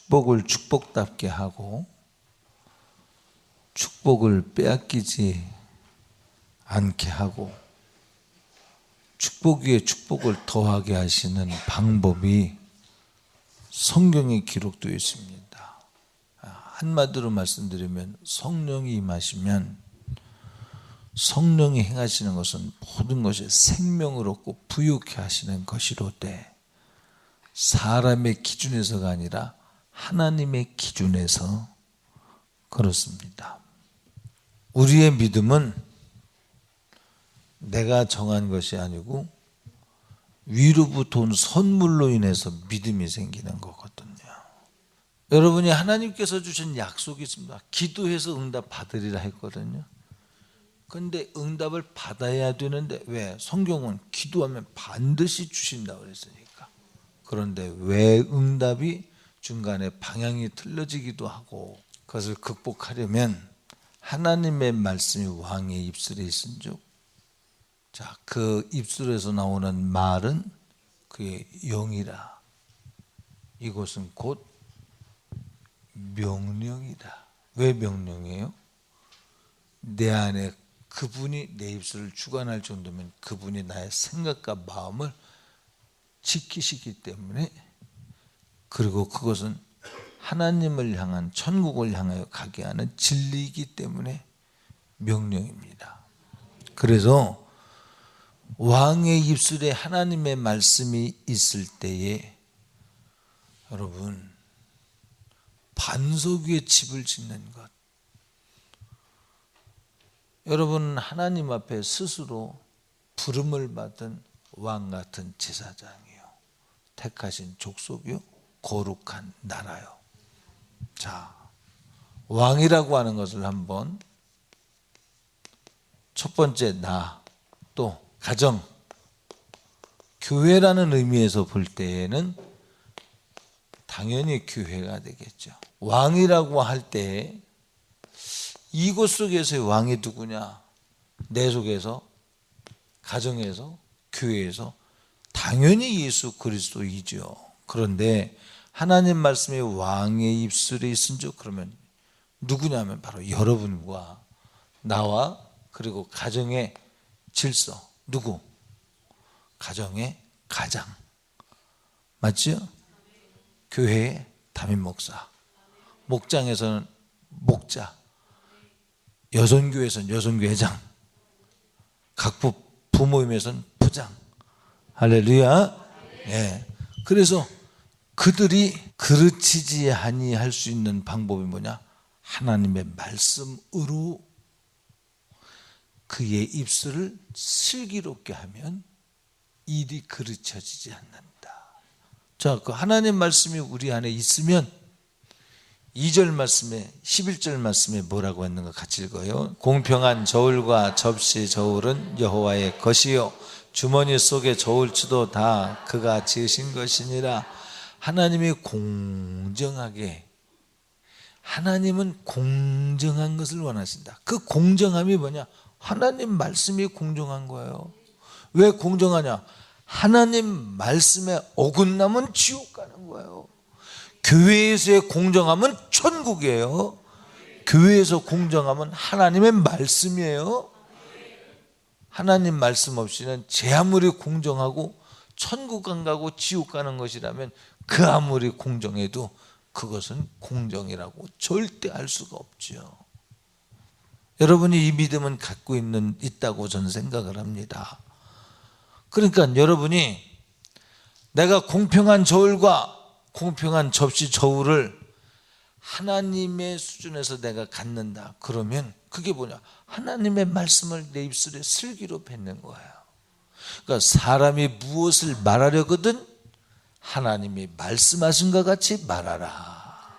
축복을 축복답게 하고 축복을 빼앗기지 않게 하고 축복 위에 축복을 더하게 하시는 방법이 성경에 기록되어 있습니다. 한마디로 말씀드리면 성령이 임하시면 성령이 행하시는 것은 모든 것이 생명을 얻고 부유케 하시는 것이로되 사람의 기준에서가 아니라 하나님의 기준에서 그렇습니다. 우리의 믿음은 내가 정한 것이 아니고 위로부터 온 선물로 인해서 믿음이 생기는 거거든요. 여러분이 하나님께서 주신 약속이 있습니다. 기도해서 응답 받으리라 했거든요. 그런데 응답을 받아야 되는데 왜? 성경은 기도하면 반드시 주신다고 그랬으니까. 그런데 왜 응답이 중간에 방향이 틀려지기도 하고, 그것을 극복하려면 하나님의 말씀이 왕의 입술에 있은즉, 자, 그 입술에서 나오는 말은 그의 영이라. 이것은 곧 명령이다. 왜 명령이에요? 내 안에 그분이 내 입술을 주관할 정도면 그분이 나의 생각과 마음을 지키시기 때문에, 그리고 그것은 하나님을 향한, 천국을 향하여 가게 하는 진리이기 때문에 명령입니다. 그래서 왕의 입술에 하나님의 말씀이 있을 때에 여러분 반석 위에 집을 짓는 것, 여러분 하나님 앞에 스스로 부름을 받은 왕 같은 제사장이요, 택하신 족속이요, 거룩한 나라요. 자, 왕이라고 하는 것을 한번 첫 번째 나, 또 가정, 교회라는 의미에서 볼 때에는 당연히 교회가 되겠죠. 왕이라고 할 때 이곳 속에서의 왕이 누구냐? 내 속에서, 가정에서, 교회에서 당연히 예수 그리스도이죠. 그런데 하나님 말씀이 왕의 입술에 있은즉 그러면 누구냐면 바로 여러분과 나와, 그리고 가정의 질서. 누구? 가정의 가장. 맞죠? 교회의 담임 목사, 목장에서는 목자, 여선교회에서는 여선교회장, 각 부모임에서는 부장. 할렐루야. 예. 그래서 그들이 그르치지 아니할 수 있는 방법이 뭐냐? 하나님의 말씀으로 그의 입술을 슬기롭게 하면 일이 그르쳐지지 않는다. 자, 그 하나님 말씀이 우리 안에 있으면 2절 말씀에, 11절 말씀에 뭐라고 했는가 같이 읽어요. 공평한 저울과 접시 저울은 여호와의 것이요 주머니 속에 저울추도 다 그가 지으신 것이니라. 하나님이 공정하게, 하나님은 공정한 것을 원하신다. 그 공정함이 뭐냐? 하나님 말씀이 공정한 거예요. 왜 공정하냐? 하나님 말씀에 어긋나면 지옥 가는 거예요. 교회에서의 공정함은 천국이에요. 교회에서 공정함은 하나님의 말씀이에요. 하나님 말씀 없이는 제 아무리 공정하고 천국 안 가고 지옥 가는 것이라면 그 아무리 공정해도 그것은 공정이라고 절대 알 수가 없죠. 여러분이 이 믿음은 갖고 있다고 저는 생각을 합니다. 그러니까 여러분이 내가 공평한 저울과 공평한 접시 저울을 하나님의 수준에서 내가 갖는다. 그러면 그게 뭐냐? 하나님의 말씀을 내 입술에 슬기로 뱉는 거예요. 그러니까 사람이 무엇을 말하려거든 하나님이 말씀하신 것 같이 말하라.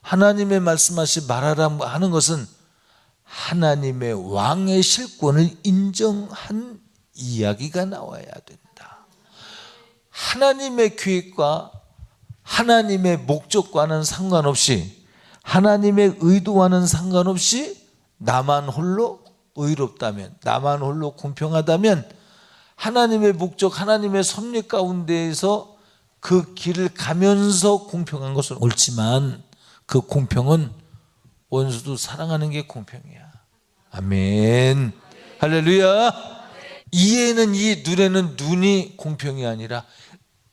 하나님의 말씀하시 말하라 하는 것은 하나님의 왕의 실권을 인정한 이야기가 나와야 된다. 하나님의 계획과 하나님의 목적과는 상관없이, 하나님의 의도와는 상관없이 나만 홀로 의롭다면, 나만 홀로 공평하다면 하나님의 목적, 하나님의 섭리 가운데에서 그 길을 가면서 공평한 것은 옳지만 그 공평은 원수도 사랑하는 게 공평이야. 아멘. 할렐루야. 이에는 이, 눈에는 눈이 공평이 아니라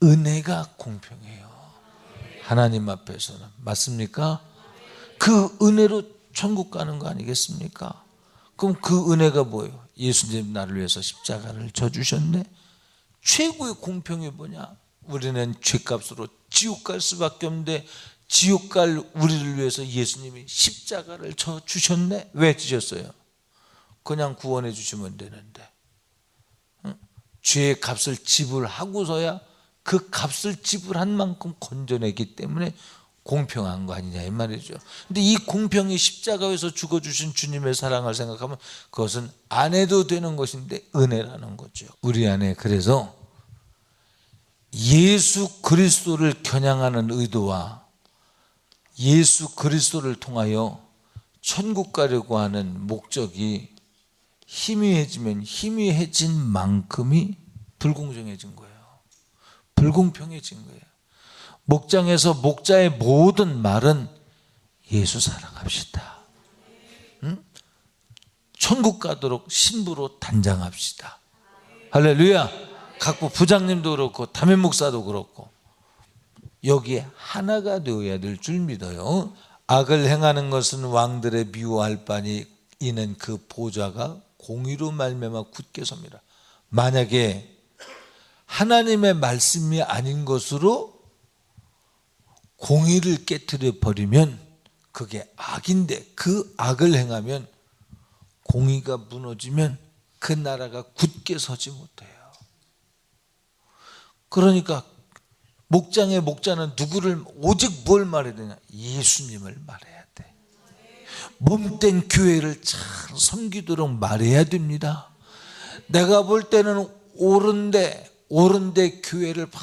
은혜가 공평해요. 하나님 앞에서는. 맞습니까? 그 은혜로 천국 가는 거 아니겠습니까? 그럼 그 은혜가 뭐예요? 예수님 나를 위해서 십자가를 져주셨네. 최고의 공평이 뭐냐? 우리는 죄값으로 지옥 갈 수밖에 없는데 지옥 갈 우리를 위해서 예수님이 십자가를 져주셨네. 왜 지셨어요? 그냥 구원해 주시면 되는데 죄의 값을 지불하고서야 그 값을 지불한 만큼 건져내기 때문에 공평한 거 아니냐 이 말이죠. 근데 이 공평이 십자가에서 죽어주신 주님의 사랑을 생각하면 그것은 안 해도 되는 것인데 은혜라는 거죠. 우리 안에 그래서 예수 그리스도를 겨냥하는 의도와 예수 그리스도를 통하여 천국 가려고 하는 목적이 희미해지면 희미해진 만큼이 불공정해진 거예요. 불공평해진 거예요. 목장에서 목자의 모든 말은 예수 사랑합시다. 응? 천국 가도록 신부로 단장합시다. 할렐루야. 각부 부장님도 그렇고 담임 목사도 그렇고 여기에 하나가 되어야 될 줄 믿어요. 악을 행하는 것은 왕들의 미워할 바니 이는 그 보좌가 공의로 말미암아 굳게 섭니다. 만약에 하나님의 말씀이 아닌 것으로 공의를 깨트려 버리면 그게 악인데 그 악을 행하면 공의가 무너지면 그 나라가 굳게 서지 못해요. 그러니까 목장의 목자는 누구를 오직 뭘 말해야 되냐? 예수님을 말해야 돼. 몸된 교회를 잘 섬기도록 말해야 됩니다. 내가 볼 때는 옳은데 교회를 막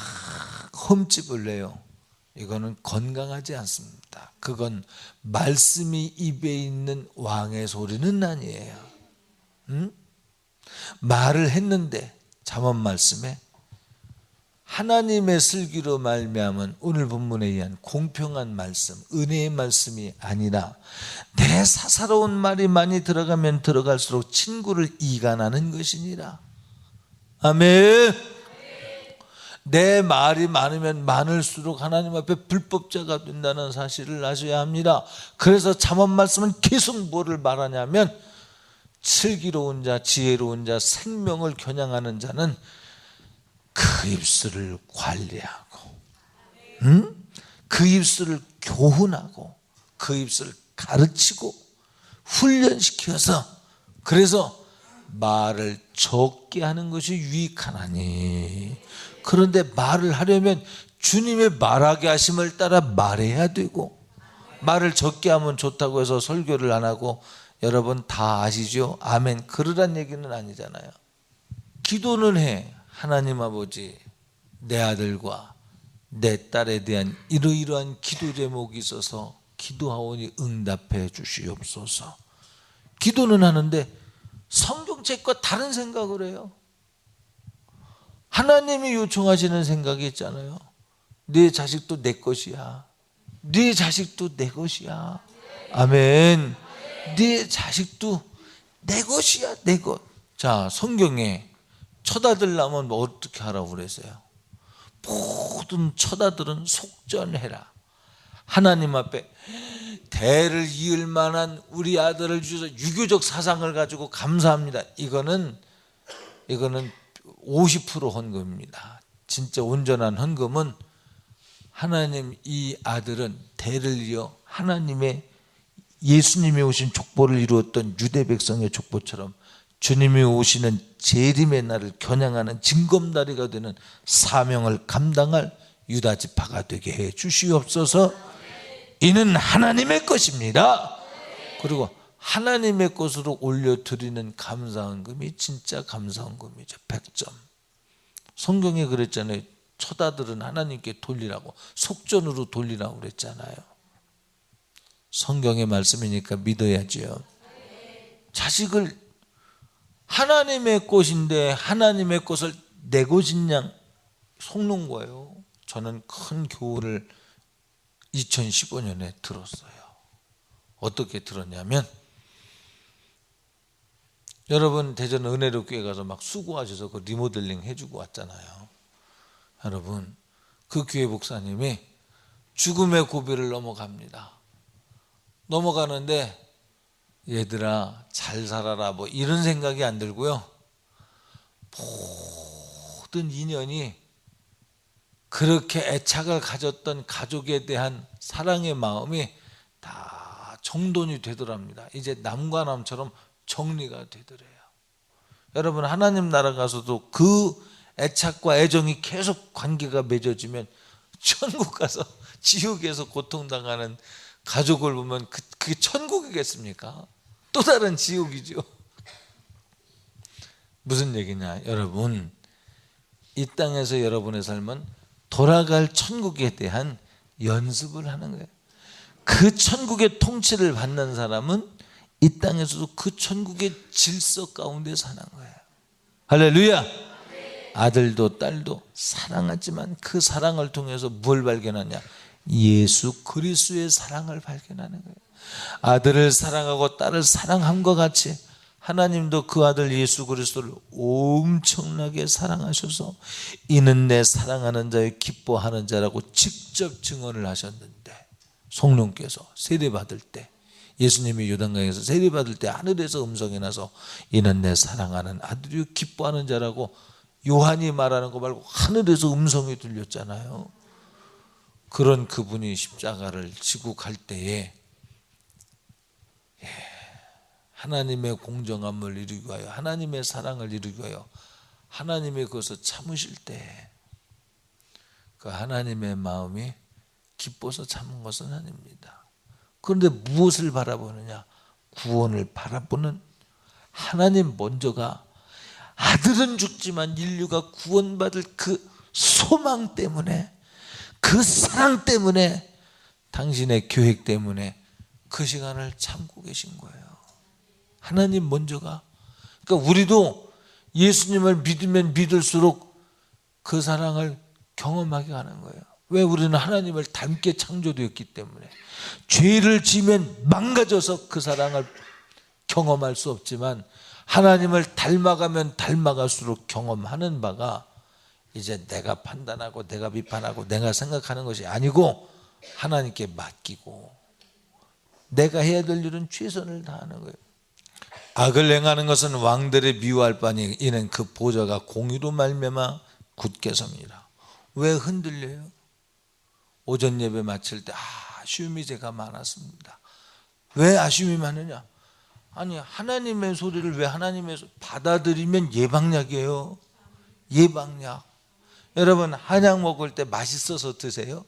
흠집을 내요. 이거는 건강하지 않습니다. 그건 말씀이 입에 있는 왕의 소리는 아니에요. 응? 말을 했는데 잠언 말씀에 하나님의 슬기로 말미암은 오늘 본문에 의한 공평한 말씀, 은혜의 말씀이 아니라 내 사사로운 말이 많이 들어가면 들어갈수록 친구를 이간하는 것이니라. 아멘. 내 말이 많으면 많을수록 하나님 앞에 불법자가 된다는 사실을 아셔야 합니다. 그래서 잠언 말씀은 계속 뭐를 말하냐면 슬기로운 자, 지혜로운 자, 생명을 겨냥하는 자는 그 입술을 관리하고 그 입술을 교훈하고 그 입술을 가르치고 훈련시켜서 그래서 말을 적게 하는 것이 유익하나니. 그런데 말을 하려면 주님의 말하게 하심을 따라 말해야 되고 말을 적게 하면 좋다고 해서 설교를 안 하고 여러분 다 아시죠? 아멘. 그러란 얘기는 아니잖아요. 기도는 해. 하나님 아버지, 내 아들과 내 딸에 대한 이러이러한 기도 제목이 있어서 기도하오니 응답해 주시옵소서. 기도는 하는데 성경책과 다른 생각을 해요. 하나님이 요청하시는 생각이 있잖아요. 네 자식도 내 것이야. 네 자식도 내 것이야. 아멘. 네 자식도 내 것이야, 내 것. 자, 성경에 처자들라면 뭐 어떻게 하라고 그랬어요? 모든 처자들은 속전해라. 하나님 앞에 대를 이을 만한 우리 아들을 주셔서 유교적 사상을 가지고 감사합니다. 이거는 50% 헌금입니다. 진짜 온전한 헌금은 하나님 이 아들은 대를 이어 하나님의 예수님이 오신 족보를 이루었던 유대 백성의 족보처럼 주님이 오시는 재림의 날을 겨냥하는 징검다리가 되는 사명을 감당할 유다 지파가 되게 해 주시옵소서. 이는 하나님의 것입니다. 그리고 하나님의 것으로 올려드리는 감사헌금이 진짜 감사헌금이죠. 100점. 성경에 그랬잖아요. 처자들은 하나님께 돌리라고, 속전으로 돌리라고 그랬잖아요. 성경의 말씀이니까 믿어야지요. 자식을 하나님의 것인데 하나님의 것을 내 것인 양 속는 거예요. 저는 큰 교훈을 2015년에 들었어요. 어떻게 들었냐면, 여러분 대전 은혜로 교회 가서 막 수고하셔서 그 리모델링 해주고 왔잖아요. 여러분 그 교회 목사님이 죽음의 고비를 넘어갑니다. 넘어가는데 얘들아 잘 살아라 뭐 이런 생각이 안 들고요. 모든 인연이 그렇게 애착을 가졌던 가족에 대한 사랑의 마음이 다 정돈이 되더랍니다. 이제 남과 남처럼 정리가 되더래요. 여러분 하나님 나라 가서도 그 애착과 애정이 계속 관계가 맺어지면 천국 가서 지옥에서 고통당하는 가족을 보면 그게 천국이겠습니까? 또 다른 지옥이죠. 무슨 얘기냐, 여러분 이 땅에서 여러분의 삶은 돌아갈 천국에 대한 연습을 하는 거예요. 그 천국의 통치를 받는 사람은 이 땅에서도 그 천국의 질서 가운데 사는 거예요. 할렐루야. 아들도 딸도 사랑하지만 그 사랑을 통해서 뭘 발견하냐, 예수 그리스도의 사랑을 발견하는 거예요. 아들을 사랑하고 딸을 사랑함과 같이 하나님도 그 아들 예수 그리스도를 엄청나게 사랑하셔서 이는 내 사랑하는 자의 기뻐하는 자라고 직접 증언을 하셨는데, 성령께서 세례받을 때, 예수님이 요단강에서 세례받을 때 하늘에서 음성이 나서 이는 내 사랑하는 아들이요 기뻐하는 자라고 요한이 말하는 거 말고 하늘에서 음성이 들렸잖아요. 그런 그분이 십자가를 지고 갈 때에 하나님의 공정함을 이루기 위하여, 하나님의 사랑을 이루기 위하여 하나님의 그것을 참으실 때 그 하나님의 마음이 기뻐서 참은 것은 아닙니다. 그런데 무엇을 바라보느냐, 구원을 바라보는 하나님 먼저가, 아들은 죽지만 인류가 구원받을 그 소망 때문에, 그 사랑 때문에, 당신의 계획 때문에 그 시간을 참고 계신 거예요. 하나님 먼저가. 그러니까 우리도 예수님을 믿으면 믿을수록 그 사랑을 경험하게 하는 거예요. 왜? 우리는 하나님을 닮게 창조되었기 때문에. 죄를 지면 망가져서 그 사랑을 경험할 수 없지만 하나님을 닮아가면 닮아갈수록 경험하는 바가 이제 내가 판단하고 내가 비판하고 내가 생각하는 것이 아니고 하나님께 맡기고 내가 해야 될 일은 최선을 다하는 거예요. 악을 행하는 것은 왕들의 미워할 바니 이는 그 보좌가 공의로 말미암아 굳게 섭니다. 왜 흔들려요? 오전 예배 마칠 때 아쉬움이 제가 많았습니다. 왜 아쉬움이 많으냐? 아니 하나님의 소리를 왜 하나님의 받아들이면 예방약이에요. 예방약. 여러분 한약 먹을 때 맛있어서 드세요?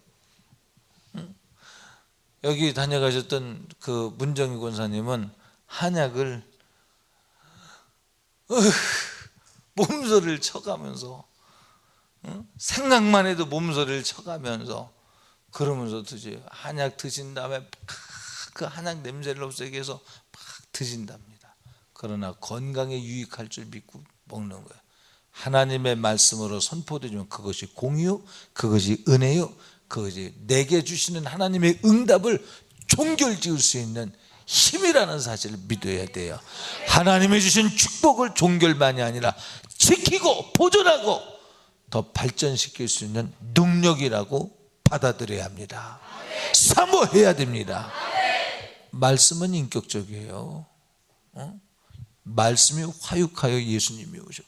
응? 여기 다녀가셨던 그 문정희 권사님은 한약을 몸소리를 쳐가면서, 생각만 해도 몸소리를 쳐가면서 그러면서 드세요. 한약 드신 다음에 그 한약 냄새를 없애기 위해서 막 드신답니다. 그러나 건강에 유익할 줄 믿고 먹는 거예요. 하나님의 말씀으로 선포되지만 그것이 공의요, 그것이 은혜요, 그것이 내게 주시는 하나님의 응답을 종결지을 수 있는 힘이라는 사실을 믿어야 돼요. 하나님이 주신 축복을 종결만이 아니라 지키고 보존하고 더 발전시킬 수 있는 능력이라고 받아들여야 합니다. 사모해야 됩니다. 말씀은 인격적이에요. 말씀이 화육하여 예수님이 오셨다.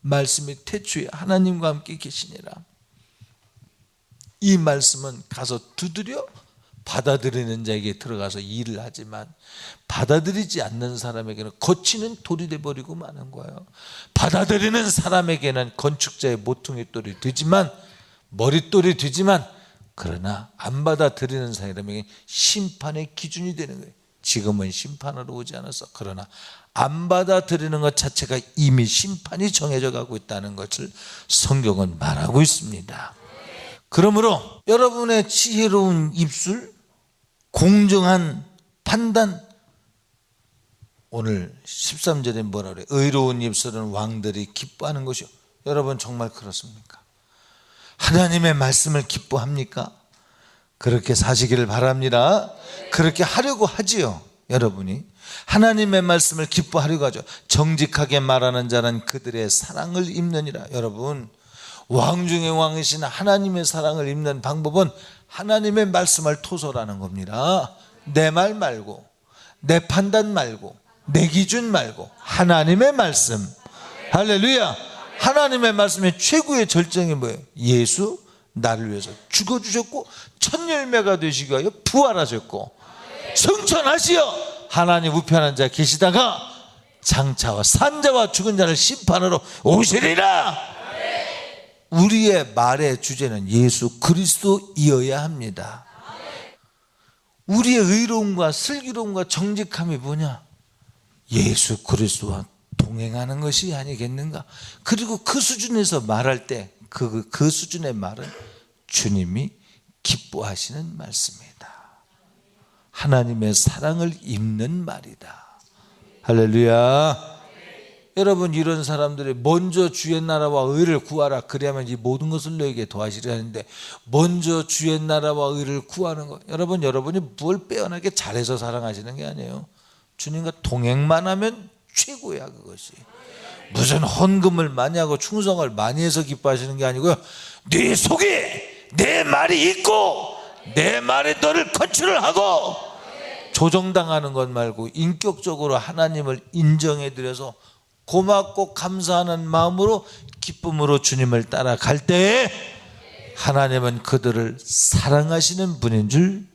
말씀이 태초에 하나님과 함께 계시니라. 이 말씀은 가서 두드려 받아들이는 자에게 들어가서 일을 하지만 받아들이지 않는 사람에게는 거치는 돌이 되어버리고 마는 거예요. 받아들이는 사람에게는 건축자의 모퉁이 돌이 되지만, 머릿돌이 되지만, 그러나 안 받아들이는 사람에게 심판의 기준이 되는 거예요. 지금은 심판으로 오지 않았어. 그러나 안 받아들이는 것 자체가 이미 심판이 정해져 가고 있다는 것을 성경은 말하고 있습니다. 그러므로 여러분의 지혜로운 입술, 공정한 판단, 오늘 13절에 뭐라 그래요? 의로운 입술은 왕들이 기뻐하는 것이요. 여러분 정말 그렇습니까? 하나님의 말씀을 기뻐합니까? 그렇게 사시기를 바랍니다. 그렇게 하려고 하지요. 여러분이 하나님의 말씀을 기뻐하려고 하죠. 정직하게 말하는 자는 그들의 사랑을 입느니라. 여러분, 왕 중의 왕이신 하나님의 사랑을 입는 방법은 하나님의 말씀을 토설하는 겁니다. 내 말 말고, 내 판단 말고, 내 기준 말고 하나님의 말씀. 할렐루야. 하나님의 말씀의 최고의 절정이 뭐예요? 예수 나를 위해서 죽어주셨고 첫 열매가 되시기 위하여 부활하셨고 승천하시어 하나님 우편한 자 계시다가 장차와 산자와 죽은 자를 심판하러 오시리라. 우리의 말의 주제는 예수 그리스도이어야 합니다. 우리의 의로움과 슬기로움과 정직함이 뭐냐? 예수 그리스도와 동행하는 것이 아니겠는가? 그리고 그 수준에서 말할 때 그 수준의 말은 주님이 기뻐하시는 말씀이다. 하나님의 사랑을 입는 말이다. 할렐루야. 여러분, 이런 사람들이 먼저 주의 나라와 의를 구하라, 그래야만 이 모든 것을 너에게 더하시리 하는데, 먼저 주의 나라와 의를 구하는 것, 여러분이 뭘 빼어나게 잘해서 사랑하시는 게 아니에요. 주님과 동행만 하면 최고야. 그것이 무슨 헌금을 많이 하고 충성을 많이 해서 기뻐하시는 게 아니고요, 네 속에 내 말이 있고 내 말에 너를 컨트롤 하고 조정당하는 것 말고 인격적으로 하나님을 인정해 드려서 고맙고 감사하는 마음으로 기쁨으로 주님을 따라갈 때에 하나님은 그들을 사랑하시는 분인 줄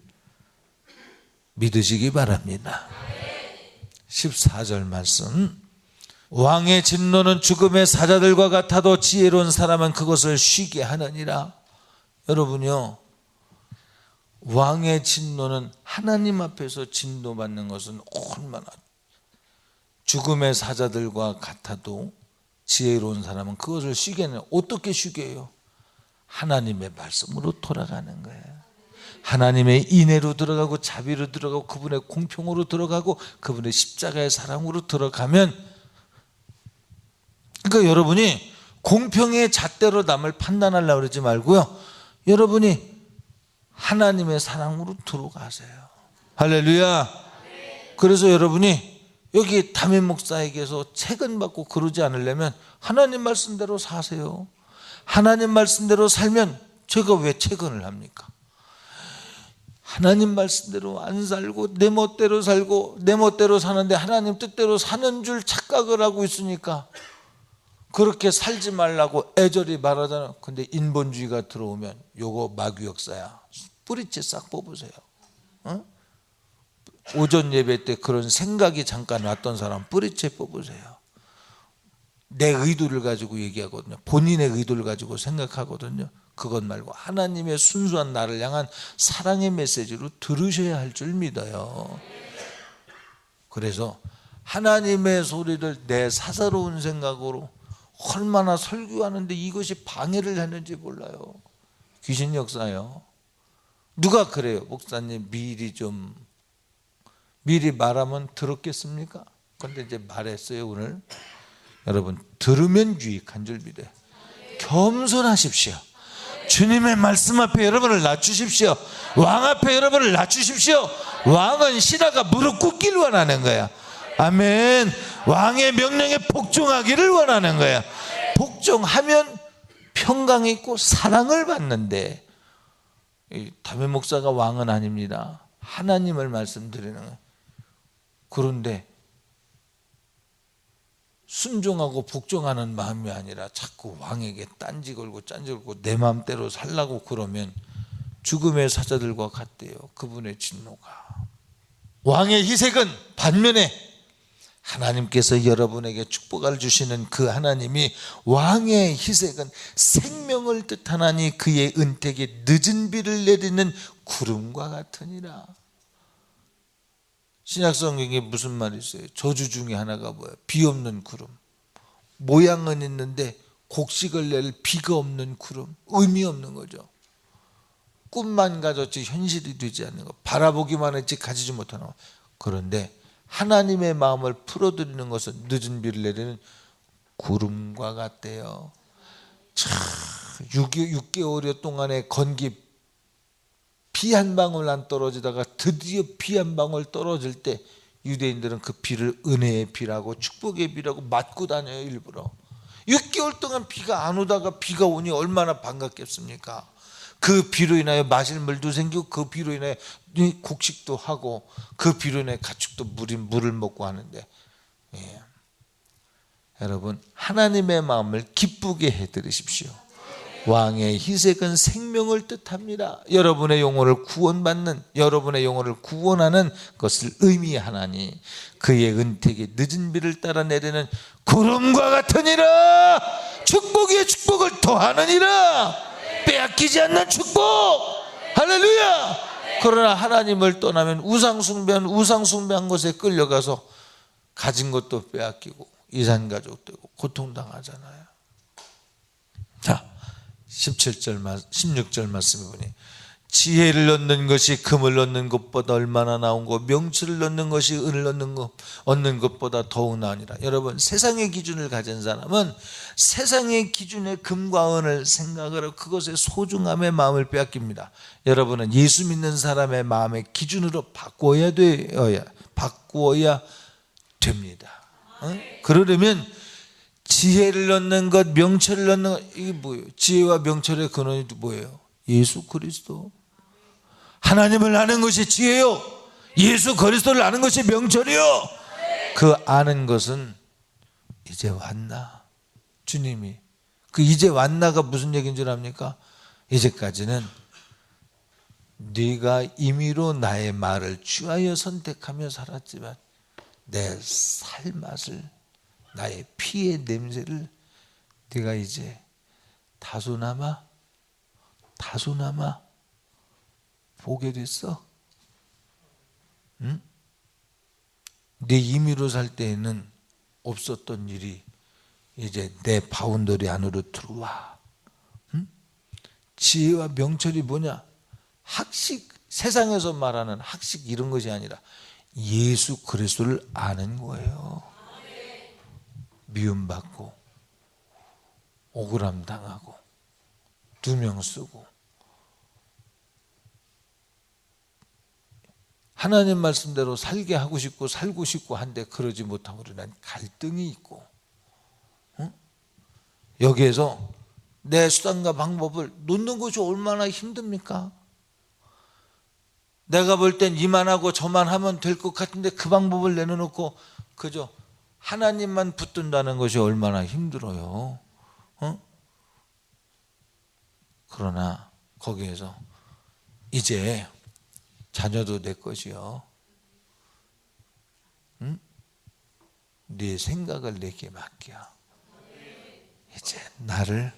믿으시기 바랍니다. 14절 말씀, 왕의 진노는 죽음의 사자들과 같아도 지혜로운 사람은 그것을 쉬게 하느니라. 여러분요, 왕의 진노는 하나님 앞에서 진노받는 것은 얼마나, 죽음의 사자들과 같아도 지혜로운 사람은 그것을 쉬게 해요. 어떻게 쉬게 해요? 하나님의 말씀으로 돌아가는 거예요. 하나님의 인애로 들어가고 자비로 들어가고 그분의 공평으로 들어가고 그분의 십자가의 사랑으로 들어가면, 그러니까 여러분이 공평의 잣대로 남을 판단하려고 그러지 말고요, 여러분이 하나님의 사랑으로 들어가세요. 할렐루야. 그래서 여러분이 여기 담임 목사에게서 책은 받고 그러지 않으려면 하나님 말씀대로 사세요. 하나님 말씀대로 살면 제가 왜 채권을 합니까? 하나님 말씀대로 안 살고 내 멋대로 살고 내 멋대로 사는데 하나님 뜻대로 사는 줄 착각을 하고 있으니까 그렇게 살지 말라고 애절히 말하잖아요. 근데 인본주의가 들어오면 요거 마귀 역사야. 뿌리째 싹 뽑으세요. 어? 오전 예배 때 그런 생각이 잠깐 왔던 사람 뿌리째 뽑으세요. 내 의도를 가지고 얘기하거든요. 본인의 의도를 가지고 생각하거든요. 그것 말고 하나님의 순수한 나를 향한 사랑의 메시지로 들으셔야 할 줄 믿어요. 그래서 하나님의 소리를 내 사사로운 생각으로 얼마나 설교하는데 이것이 방해를 했는지 몰라요. 귀신 역사요. 누가 그래요? 목사님 미리 말하면 들었겠습니까? 그런데 이제 말했어요. 오늘 여러분, 들으면 유익한 줄 믿어요. 겸손하십시오. 주님의 말씀 앞에 여러분을 낮추십시오. 왕 앞에 여러분을 낮추십시오. 왕은 신하가 무릎 꿇기를 원하는 거야. 아멘. 왕의 명령에 복종하기를 원하는 거야. 복종하면 평강이 있고 사랑을 받는데, 담임 목사가 왕은 아닙니다. 하나님을 말씀드리는 거예요. 그런데 순종하고 복종하는 마음이 아니라 자꾸 왕에게 딴지 걸고 내 마음대로 살라고 그러면 죽음의 사자들과 같대요. 그분의 진노가. 왕의 희생은 반면에 하나님께서 여러분에게 축복을 주시는 그 하나님이, 왕의 희생은 생명을 뜻하나니 그의 은택에 늦은 비를 내리는 구름과 같으니라. 신약성경에 무슨 말이 있어요? 저주 중에 하나가 뭐예요? 비 없는 구름. 모양은 있는데 곡식을 낼 비가 없는 구름. 의미 없는 거죠. 꿈만 가졌지 현실이 되지 않는 거. 바라보기만 했지 가지지 못하는 거. 그런데 하나님의 마음을 풀어드리는 것은 늦은 비를 내리는 구름과 같대요. 참 6개월 동안의 건기 비 한 방울 안 떨어지다가 드디어 비 한 방울 떨어질 때 유대인들은 그 비를 은혜의 비라고 축복의 비라고 맞고 다녀요. 일부러 6개월 동안 비가 안 오다가 비가 오니 얼마나 반갑겠습니까? 그 비로 인하여 마실 물도 생기고 그 비로 인하여 곡식도 하고 그 비로 인하여 가축도 물을 먹고 하는데, 예. 여러분, 하나님의 마음을 기쁘게 해드리십시오. 왕의 희색은 생명을 뜻합니다. 여러분의 영혼을 구원받는, 여러분의 영혼을 구원하는 것을 의미하나니 그의 은택에 늦은 비를 따라 내리는 구름과 같으니라. 축복 위에 축복을 더하느니라. 빼앗기지 않는 축복. 할렐루야. 그러나 하나님을 떠나면 우상 숭배한 것에 끌려가서 가진 것도 빼앗기고 이산가족 되고 고통당하잖아요. 자, 16절 말씀해 보니 지혜를 얻는 것이 금을 얻는 것보다 얼마나 나은고 명철을 얻는 것이 은을 얻는 것보다 더욱 나으니라. 여러분, 세상의 기준을 가진 사람은 세상의 기준의 금과 은을 생각을 하고 그것의 소중함의 마음을 빼앗깁니다. 여러분은 예수 믿는 사람의 마음의 기준으로 바꾸어야 됩니다. 그러려면 지혜를 얻는 것, 명철을 얻는 것, 이게 뭐예요? 지혜와 명철의 근원이 뭐예요? 예수 그리스도. 하나님을 아는 것이 지혜요, 예수 그리스도를 아는 것이 명철이요. 그 아는 것은 이제 왔나? 주님이 그 이제 왔나가 무슨 얘기인 줄 압니까? 이제까지는 네가 임의로 나의 말을 취하여 선택하며 살았지만 내 살맛을, 나의 피의 냄새를 네가 이제 다소나마 보게 됐어. 응? 내 임의로 살 때에는 없었던 일이 이제 내 바운더리 안으로 들어와. 응? 지혜와 명철이 뭐냐? 학식, 세상에서 말하는 학식 이런 것이 아니라 예수 그리스도를 아는 거예요. 미움받고 억울함 당하고 누명 쓰고 하나님 말씀대로 살게 하고 싶고 살고 싶고 한데 그러지 못함으로 난 갈등이 있고, 응? 여기에서 내 수단과 방법을 놓는 것이 얼마나 힘듭니까? 내가 볼 땐 이만하고 저만 하면 될 것 같은데 그 방법을 내놓고 그저 하나님만 붙든다는 것이 얼마나 힘들어요. 그러나 거기에서 이제 자녀도 내 것이요, 응? 네 생각을 내게 맡겨. 이제 나를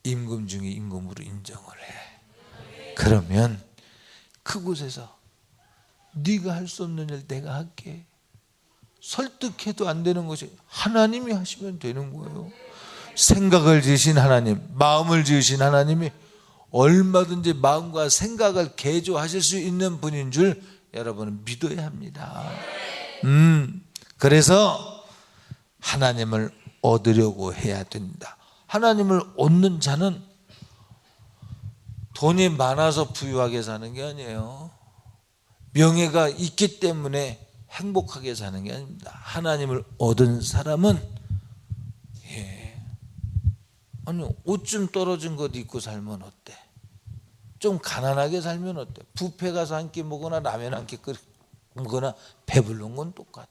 임금 중에 임금으로 인정을 해. 그러면 그곳에서 네가 할 수 없는 일 내가 할게. 설득해도 안 되는 것이 하나님이 하시면 되는 거예요. 생각을 지으신 하나님, 마음을 지으신 하나님이 얼마든지 마음과 생각을 개조하실 수 있는 분인 줄 여러분은 믿어야 합니다. 그래서 하나님을 얻으려고 해야 된다. 하나님을 얻는 자는 돈이 많아서 부유하게 사는 게 아니에요. 명예가 있기 때문에 행복하게 사는 게 아닙니다. 하나님을 얻은 사람은 아니 옷 좀 떨어진 것 입고 살면 어때? 좀 가난하게 살면 어때? 뷔페 가서 한 끼 먹거나 라면 한 끼 먹거나 배부른 건 똑같아.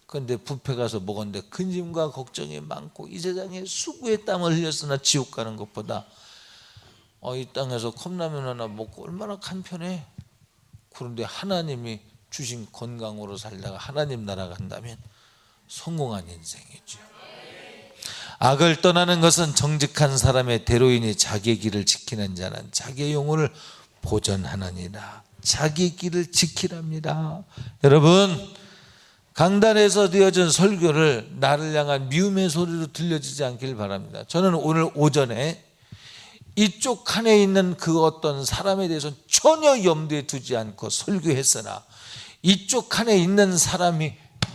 그런데 뷔페 가서 먹었는데 근심과 걱정이 많고 이 세상에 수고의 땀을 흘렸으나 지옥 가는 것보다 이 땅에서 컵라면 하나 먹고 얼마나 간편해. 그런데 하나님이 주신 건강으로 살다가 하나님 나라 간다면 성공한 인생이죠. 악을 떠나는 것은 정직한 사람의 대로이니 자기의 길을 지키는 자는 자기의 영혼을 보전하느니라. 자기의 길을 지키랍니다. 여러분, 강단에서 되어진 설교를 나를 향한 미움의 소리로 들려지지 않길 바랍니다. 저는 오늘 오전에 이쪽 칸에 있는 그 어떤 사람에 대해서 전혀 염두에 두지 않고 설교했으나 이쪽 칸에 있는 사람이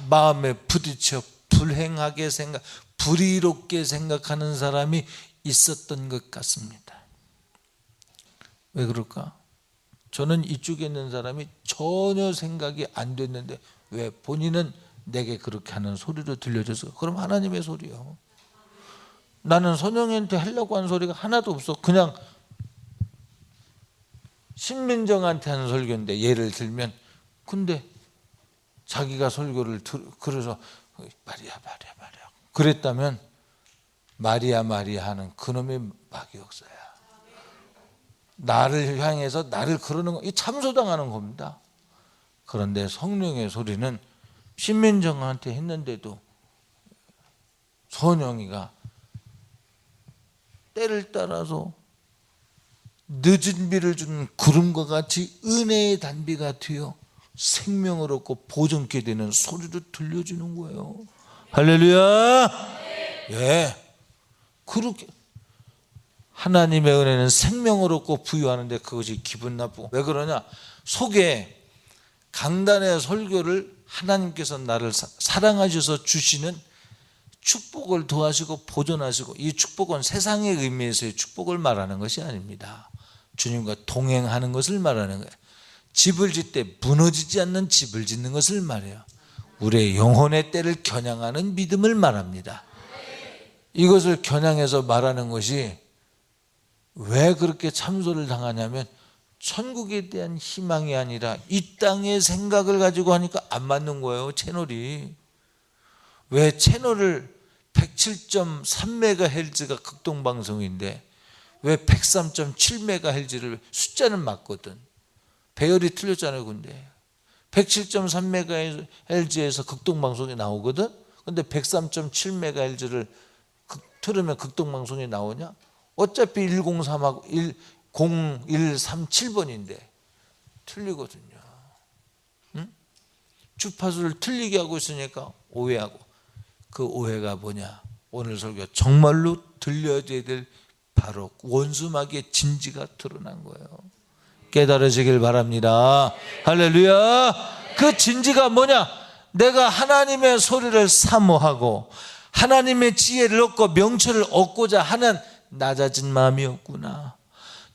마음에 부딪혀 불행하게 불의롭게 생각하는 사람이 있었던 것 같습니다. 왜 그럴까? 저는 이쪽에 있는 사람이 전혀 생각이 안 됐는데 왜 본인은 내게 그렇게 하는 소리로 들려줘서. 그럼 하나님의 소리요. 나는 선영이한테 하려고 한 소리가 하나도 없어. 그냥 신민정한테 하는 설교인데 예를 들면, 근데 자기가 설교를 그래서 마리아 그랬다면 마리아 하는 그놈의 마귀역사야. 나를 향해서 나를 그러는 거, 이 참소당하는 겁니다. 그런데 성령의 소리는 신민정한테 했는데도 선영이가 때를 따라서 늦은 비를 주는 구름과 같이 은혜의 단비가 되어 생명을 얻고 보존케 되는 소리를 들려주는 거예요. 할렐루야. 예, 그렇게 하나님의 은혜는 생명을 얻고 부유하는데 그것이 기분 나쁘고. 왜 그러냐? 속에 강단의 설교를 하나님께서 나를 사랑하셔서 주시는 축복을 도와주고 보존하시고, 이 축복은 세상의 의미에서의 축복을 말하는 것이 아닙니다. 주님과 동행하는 것을 말하는 거예요. 집을 짓되 무너지지 않는 집을 짓는 것을 말해요. 우리의 영혼의 때를 겨냥하는 믿음을 말합니다. 이것을 겨냥해서 말하는 것이 왜 그렇게 참소를 당하냐면 천국에 대한 희망이 아니라 이 땅의 생각을 가지고 하니까 안 맞는 거예요. 채널이. 왜 채널을 107.3MHz가 극동방송인데 왜 103.7MHz를, 숫자는 맞거든. 배열이 틀렸잖아요. 근데 107.3MHz에서 극동방송이 나오거든. 근데 103.7MHz를 틀으면 극동방송이 나오냐? 어차피 103하고 0137번인데 틀리거든요. 응? 주파수를 틀리게 하고 있으니까 오해하고. 그 오해가 뭐냐? 오늘 설교 정말로 들려줘야 될 바로 원수마귀의 진지가 드러난 거예요. 깨달으시길 바랍니다. 할렐루야. 그 진지가 뭐냐? 내가 하나님의 소리를 사모하고 하나님의 지혜를 얻고 명철을 얻고자 하는 낮아진 마음이었구나.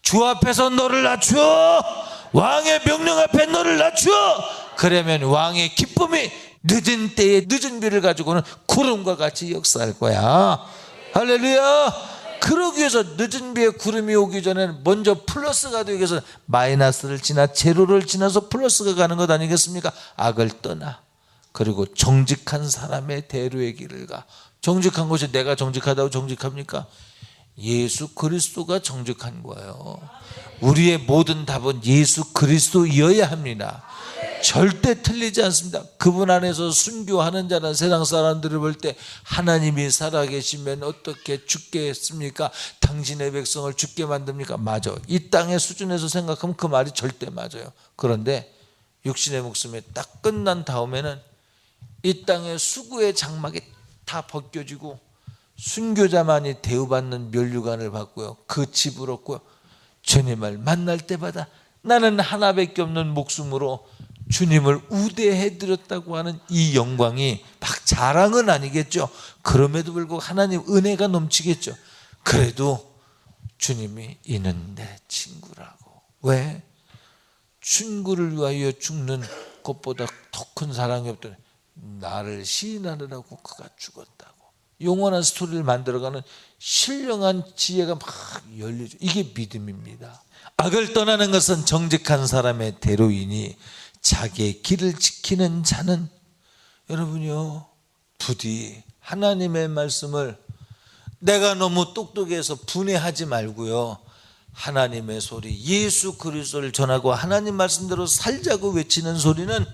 주 앞에서 너를 낮추어, 왕의 명령 앞에 너를 낮추어. 그러면 왕의 기쁨이 늦은 때에 늦은 비를 가지고는 구름과 같이 역사할 거야. 할렐루야. 그러기 위해서 늦은 비에 구름이 오기 전에는 먼저 플러스가 되기 위해서 마이너스를 지나 제로를 지나서 플러스가 가는 것 아니겠습니까? 악을 떠나 그리고 정직한 사람의 대로의 길을 가. 정직한 것이 내가 정직하다고 정직합니까? 예수 그리스도가 정직한 거예요. 우리의 모든 답은 예수 그리스도이어야 합니다. 절대 틀리지 않습니다. 그분 안에서 순교하는 자는 세상 사람들을 볼 때 하나님이 살아계시면 어떻게 죽게 했습니까? 당신의 백성을 죽게 만듭니까? 맞아. 이 땅의 수준에서 생각하면 그 말이 절대 맞아요. 그런데 육신의 목숨이 딱 끝난 다음에는 이 땅의 수구의 장막이 다 벗겨지고 순교자만이 대우받는 면류관을 받고요, 그 집을 얻고요, 주님을 만날 때마다 나는 하나밖에 없는 목숨으로 주님을 우대해드렸다고 하는 이 영광이 막 자랑은 아니겠죠. 그럼에도 불구하고 하나님 은혜가 넘치겠죠. 그래도 주님이 이는 내 친구라고. 왜? 친구를 위하여 죽는 것보다 더 큰 사랑이 없더니 나를 시인하느라고 그가 죽었다고. 영원한 스토리를 만들어가는 신령한 지혜가 막 열리죠. 이게 믿음입니다. 악을 떠나는 것은 정직한 사람의 대로이니 자기의 길을 지키는 자는, 여러분요, 부디 하나님의 말씀을 내가 너무 똑똑해서 분해하지 말고요, 하나님의 소리, 예수 그리스도를 전하고 하나님 말씀대로 살자고 외치는 소리는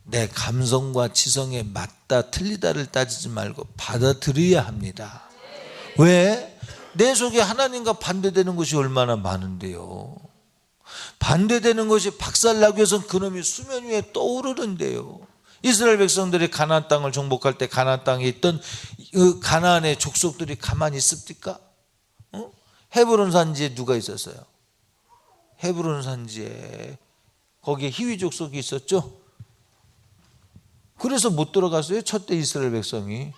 내 감성과 지성에 맞다 틀리다를 따지지 말고 받아들여야 합니다. 왜? 내 속에 하나님과 반대되는 것이 얼마나 많은데요. 반대되는 것이 박살나기 위해서는 그놈이 수면 위에 떠오르는데요. 이스라엘 백성들이 가나안 땅을 정복할 때 가나안 땅에 있던 그 가나안의 족속들이 가만히 있습니까? 헤브론 산지에 누가 있었어요? 헤브론 산지에 거기에 히위 족속이 있었죠. 그래서 못 들어갔어요. 첫때 이스라엘 백성이.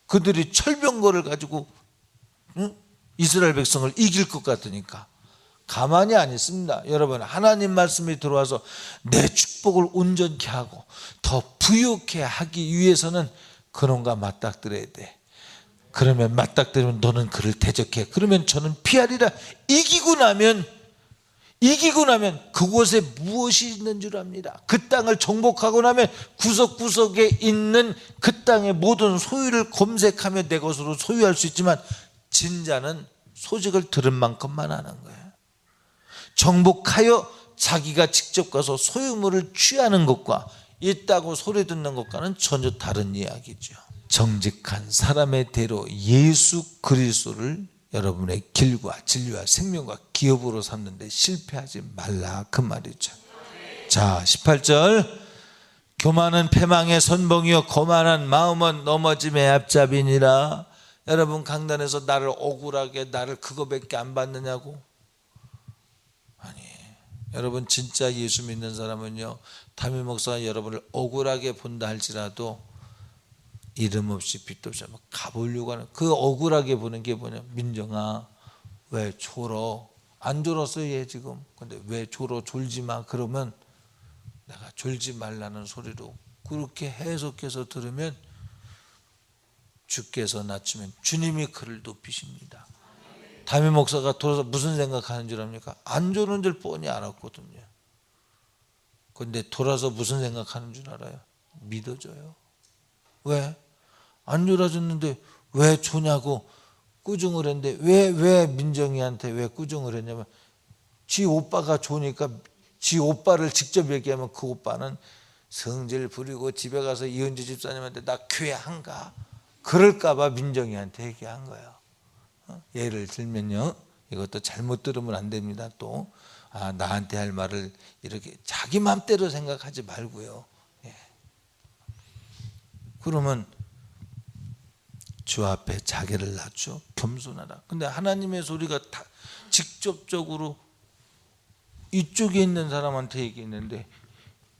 그들이 철병거를 가지고 이스라엘 백성을 이길 것 같으니까 가만히 안 있습니다. 여러분, 하나님 말씀이 들어와서 내 축복을 온전케 하고 더 부유케 하기 위해서는 그놈과 맞닥뜨려야 돼. 그러면 맞닥뜨리면 너는 그를 대적해. 그러면 저는 피하리라. 이기고 나면 그곳에 무엇이 있는 줄 압니다. 그 땅을 정복하고 나면 구석구석에 있는 그 땅의 모든 소유를 검색하며 내 것으로 소유할 수 있지만 진자는 소식을 들은 만큼만 하는 거예요. 정복하여 자기가 직접 가서 소유물을 취하는 것과 있다고 소리 듣는 것과는 전혀 다른 이야기죠. 정직한 사람의 대로 예수 그리스도를 여러분의 길과 진리와 생명과 기업으로 삼는데 실패하지 말라, 그 말이죠. 자, 18절. 교만은 패망의 선봉이요 거만한 마음은 넘어짐의 앞잡이니라. 여러분, 강단에서 나를 억울하게, 나를 그거밖에 안 받느냐고? 아니, 여러분 진짜 예수 믿는 사람은요, 담임 목사가 여러분을 억울하게 본다 할지라도 이름 없이 빚도 없이 한번 가보려고 하는, 그 억울하게 보는 게 뭐냐? 민정아, 왜 졸어? 안 졸었어 얘 지금. 근데 왜 졸어? 졸지 마. 그러면 내가 졸지 말라는 소리로 그렇게 해석해서 들으면 주께서 낮추면 주님이 그를 높이십니다. 담임 목사가 돌아서 무슨 생각하는 줄 압니까? 안 졸은 줄 뻔히 알았거든요. 근데 돌아서 무슨 생각하는 줄 알아요? 믿어줘요. 왜? 안 졸아줬는데 왜 조냐고 꾸중을 했는데 왜 민정이한테 왜 꾸중을 했냐면 지 오빠가 조니까 지 오빠를 직접 얘기하면 그 오빠는 성질 부리고 집에 가서 이은지 집사님한테 나 교회 안 가. 그럴까 봐 민정이한테 얘기한 거예요. 예를 들면요, 이것도 잘못 들으면 안 됩니다. 또 나한테 할 말을 이렇게 자기 맘대로 생각하지 말고요. 예. 그러면 주 앞에 자기를 낮춰 겸손하라. 근데 하나님의 소리가 다 직접적으로 이쪽에 있는 사람한테 얘기했는데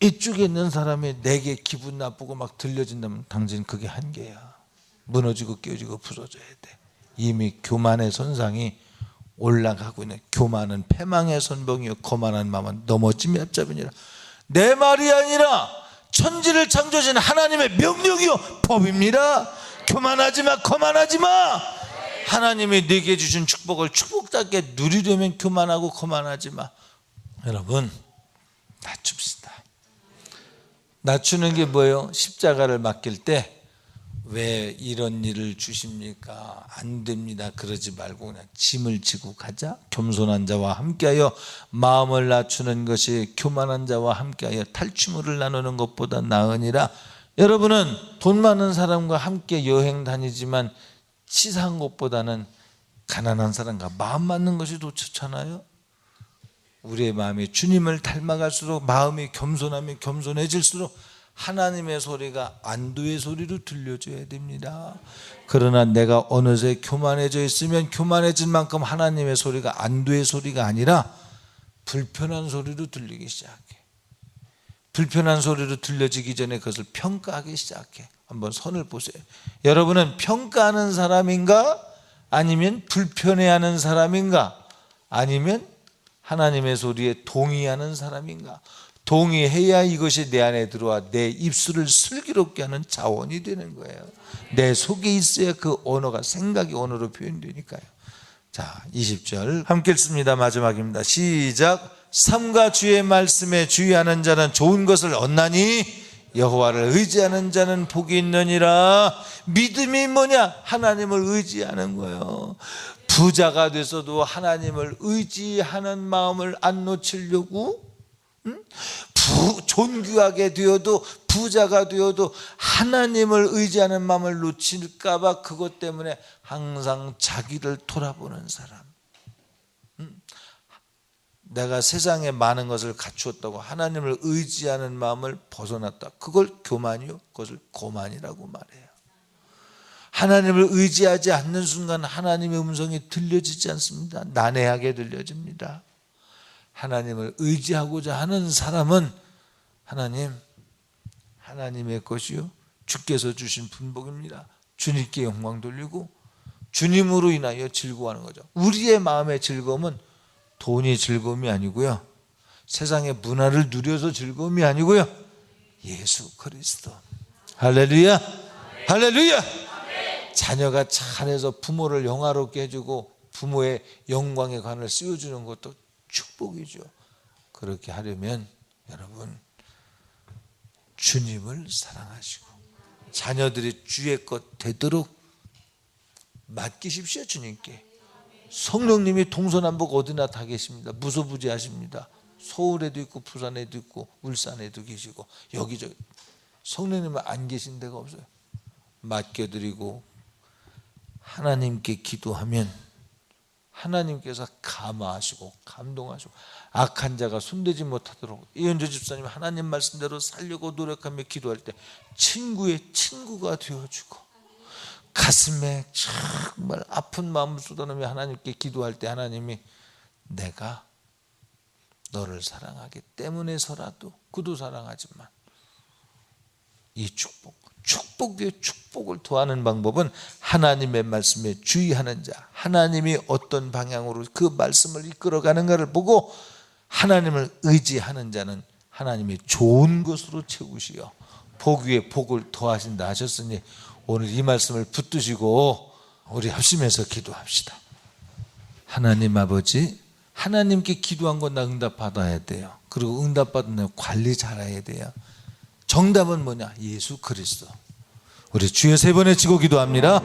이쪽에 있는 사람이 내게 기분 나쁘고 막 들려진다면 당신 그게 한계야. 무너지고 깨지고 부서져야 돼. 이미 교만의 선상이 올라가고 있는, 교만은 패망의 선봉이요 거만한 마음은 넘어짐의 앞잡이니라. 내 말이 아니라 천지를 창조하신 하나님의 명령이요 법입니다. 교만하지 마, 거만하지 마. 하나님이 네게 주신 축복을 축복답게 누리려면 교만하고 거만하지 마. 여러분, 낮춥시다. 낮추는 게 뭐예요? 십자가를 맡길 때 왜 이런 일을 주십니까? 안 됩니다. 그러지 말고 그냥 짐을 지고 가자. 겸손한 자와 함께하여 마음을 낮추는 것이 교만한 자와 함께하여 탈취물을 나누는 것보다 나으니라. 여러분은 돈 많은 사람과 함께 여행 다니지만 치사한 것보다는 가난한 사람과 마음 맞는 것이 더 좋잖아요. 우리의 마음이 주님을 닮아갈수록 마음이 겸손하면 겸손해질수록 하나님의 소리가 안도의 소리로 들려줘야 됩니다. 그러나 내가 어느새 교만해져 있으면 교만해진 만큼 하나님의 소리가 안도의 소리가 아니라 불편한 소리로 들리기 시작해. 불편한 소리로 들려지기 전에 그것을 평가하기 시작해. 한번 선을 보세요. 여러분은 평가하는 사람인가? 아니면 불편해하는 사람인가? 아니면 하나님의 소리에 동의하는 사람인가? 동의해야 이것이 내 안에 들어와 내 입술을 슬기롭게 하는 자원이 되는 거예요. 내 속에 있어야 그 언어가 생각의 언어로 표현되니까요. 자, 20절 함께 읽습니다. 마지막입니다. 시작. 삼가 주의 말씀에 주의하는 자는 좋은 것을 얻나니 여호와를 의지하는 자는 복이 있느니라. 믿음이 뭐냐? 하나님을 의지하는 거예요. 부자가 돼서도 하나님을 의지하는 마음을 안 놓치려고, 존귀하게 되어도 부자가 되어도 하나님을 의지하는 마음을 놓칠까 봐 그것 때문에 항상 자기를 돌아보는 사람. 내가 세상에 많은 것을 갖추었다고 하나님을 의지하는 마음을 벗어났다. 그걸 교만이요? 그것을 고만이라고 말해요. 하나님을 의지하지 않는 순간 하나님의 음성이 들려지지 않습니다. 난해하게 들려집니다. 하나님을 의지하고자 하는 사람은 하나님의 것이요 주께서 주신 분복입니다. 주님께 영광 돌리고 주님으로 인하여 즐거워하는 거죠. 우리의 마음의 즐거움은 돈이 즐거움이 아니고요, 세상의 문화를 누려서 즐거움이 아니고요, 예수 그리스도. 할렐루야. 할렐루야. 자녀가 잘해서 부모를 영화롭게 해주고 부모의 영광의 관을 씌워주는 것도 축복이죠. 그렇게 하려면 여러분 주님을 사랑하시고 자녀들이 주의 것 되도록 맡기십시오. 주님께. 성령님이 동서남북 어디나 다 계십니다. 무소부지하십니다. 서울에도 있고 부산에도 있고 울산에도 계시고 여기저기. 성령님은 안 계신 데가 없어요. 맡겨드리고 하나님께 기도하면 하나님께서 감화하시고 감동하시고 악한 자가 손대지 못하도록. 이현주 집사님 하나님 말씀대로 살려고 노력하며 기도할 때 친구의 친구가 되어주고, 가슴에 정말 아픈 마음을 쏟아내며 하나님께 기도할 때 하나님이 내가 너를 사랑하기 때문에서라도, 그도 사랑하지만 이 축복 위에 축복을 더하는 방법은 하나님의 말씀에 주의하는 자, 하나님이 어떤 방향으로 그 말씀을 이끌어가는가를 보고 하나님을 의지하는 자는 하나님이 좋은 것으로 채우시어 복 위에 복을 더하신다 하셨으니 오늘 이 말씀을 붙드시고 우리 합심해서 기도합시다. 하나님 아버지, 하나님께 기도한 건 나 응답 받아야 돼요. 그리고 응답 받은 날 관리 잘해야 돼요. 정답은 뭐냐? 예수 그리스도. 우리 주여 세 번 외치고 기도합니다.